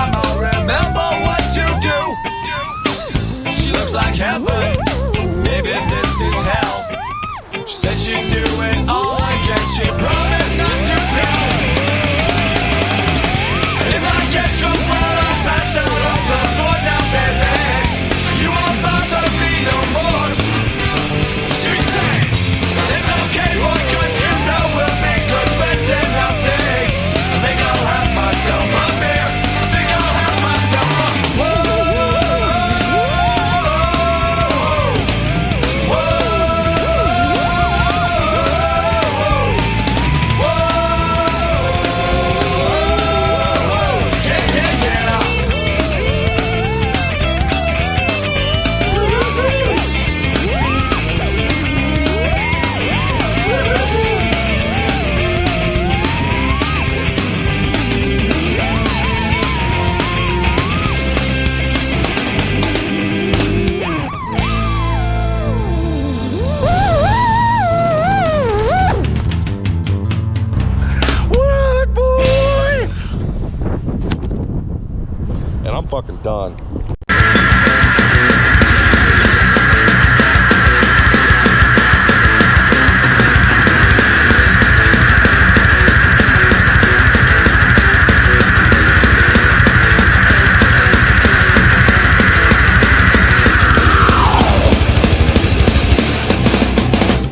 I'ma remember what you do. She looks like heaven, maybe this is hell. She said she'd do it all again, she promised not to tell. And if I get drunk while I pass out on the floor now, baby, you won't bother me no more. She said, it's okay, boy, 'cause you know we'll be good friends. And I'll say, I think I'll have myself a beer. I think I'll have myself a And I'm fucking done.